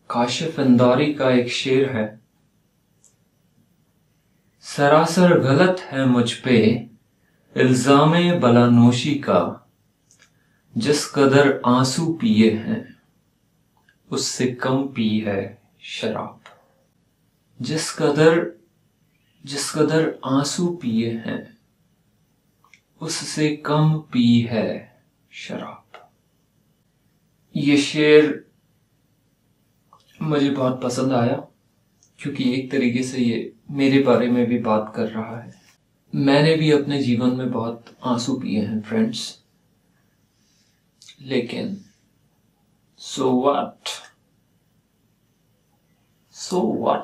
काशिफ इंदौरी का एक शेर है। सरासर गलत है मुझ पे इल्जामे बलानोशी का, जिस कदर आंसू पिए हैं उससे कम पी है शराब। जिस कदर आंसू पिए हैं उससे कम पी है शराब। ये शेर मुझे बहुत पसंद आया क्योंकि एक तरीके से ये मेरे बारे में भी बात कर रहा है। मैंने भी अपने जीवन में बहुत आंसू पिए हैं फ्रेंड्स, लेकिन सो व्हाट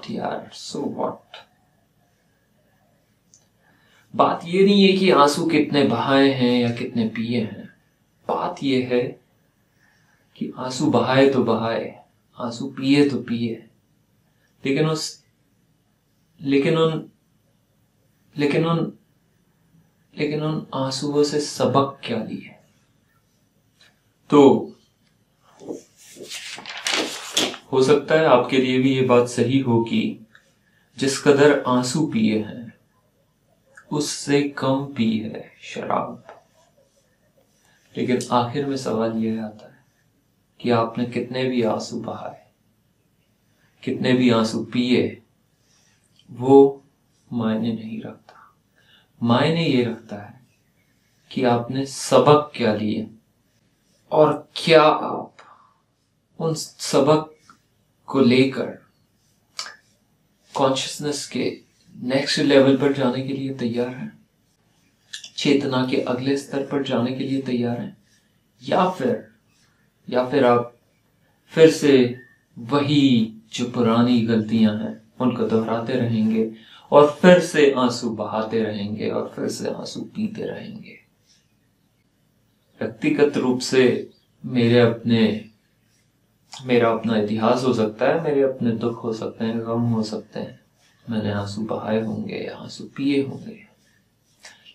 यार, सो व्हाट। बात ये नहीं है कि आंसू कितने बहाए हैं या कितने पिए हैं। बात ये है कि आंसू बहाए तो बहाए, आंसू पिए तो पिए, लेकिन उन आंसुओं से सबक क्या लिए। तो हो सकता है आपके लिए भी ये बात सही हो कि जिस कदर आंसू पिए हैं उससे कम पी है शराब। लेकिन आखिर में सवाल यह आता है कि आपने कितने भी आंसू बहाए, कितने भी आंसू पिए, वो मायने नहीं रखता। मायने ये रखता है कि आपने सबक क्या लिए और क्या आप उन सबक को लेकर कॉन्शियसनेस के नेक्स्ट लेवल पर जाने के लिए तैयार हैं, चेतना के अगले स्तर पर जाने के लिए तैयार हैं, या फिर आप फिर से वही जो पुरानी गलतियां हैं उनको दोहराते रहेंगे और फिर से आंसू बहाते रहेंगे और फिर से आंसू पीते रहेंगे। व्यक्तिगत रूप से मेरा अपना इतिहास हो सकता है, मेरे अपने दुख हो सकते हैं, गम हो सकते हैं, मैंने आंसू बहाए होंगे या आंसू पिए होंगे।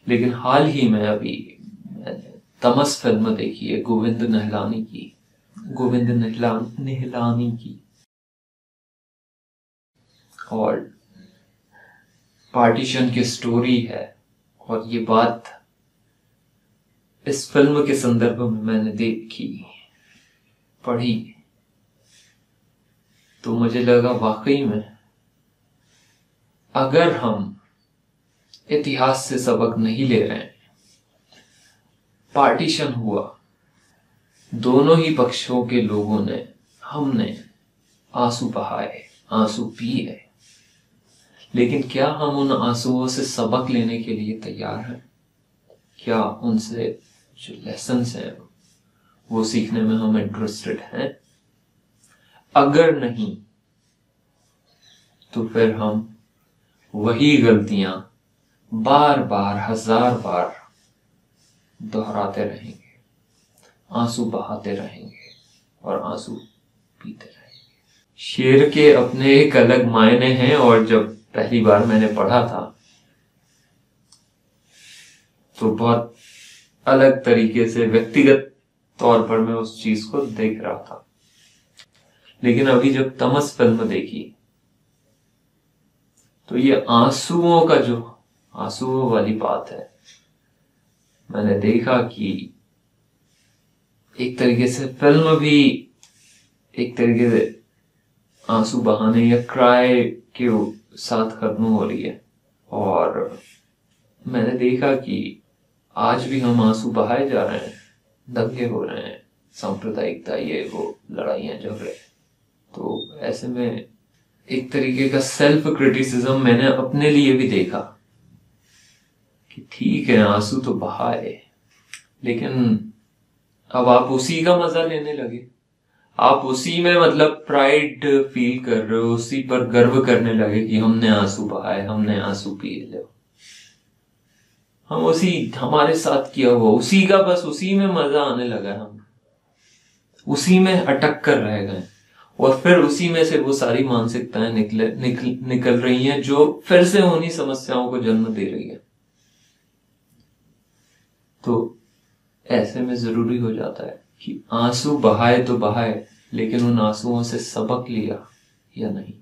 लेकिन हाल ही में अभी मैंने तमस फिल्म देखी है, गोविंद निहलानी की, और पार्टीशन की स्टोरी है। और ये बात इस फिल्म के संदर्भ में मैंने देखी, पढ़ी, तो मुझे लगा वाकई में अगर हम इतिहास से सबक नहीं ले रहे हैं, पार्टीशन हुआ, दोनों ही पक्षों के लोगों ने, हमने आंसू बहाए, आंसू पिए, लेकिन क्या हम उन आंसुओं से सबक लेने के लिए तैयार हैं? क्या उनसे जो लेसन्स हैं वो सीखने में हम इंटरेस्टेड हैं? अगर नहीं तो फिर हम वही गलतियां बार बार, हजार बार दोहराते रहेंगे, आंसू बहाते रहेंगे और आंसू पीते रहेंगे। शेर के अपने एक अलग मायने हैं, और जब पहली बार मैंने पढ़ा था तो बहुत अलग तरीके से व्यक्तिगत तौर पर मैं उस चीज को देख रहा था। लेकिन अभी जब तमस फिल्म देखी तो ये आंसुओं वाली बात है। मैंने देखा कि एक तरीके से फिल्म भी एक तरीके से आंसू बहाने या क्राई के साथ खत्म हो रही है। और मैंने देखा कि आज भी हम आंसू बहाए जा रहे हैं, दंगे हो रहे हैं, सांप्रदायिकता, ये वो लड़ाइयां झगड़े। तो ऐसे में एक तरीके का सेल्फ क्रिटिसिज्म मैंने अपने लिए भी देखा कि ठीक है, आंसू तो बहाए, लेकिन अब आप उसी का मजा लेने लगे, आप उसी में मतलब प्राइड फील कर रहे हो, उसी पर गर्व करने लगे कि हमने आंसू बहाए, हमने आंसू पिए। लो, हम हमारे साथ किया हुआ उसी का, बस उसी में मजा आने लगा, हम उसी में अटक कर रह गए, और फिर उसी में से वो सारी मानसिकताएं निकल रही हैं जो फिर से उन्हीं समस्याओं को जन्म दे रही है। तो ऐसे में जरूरी हो जाता है कि आंसू बहाए तो बहाए, लेकिन उन आंसुओं से सबक लिया या नहीं।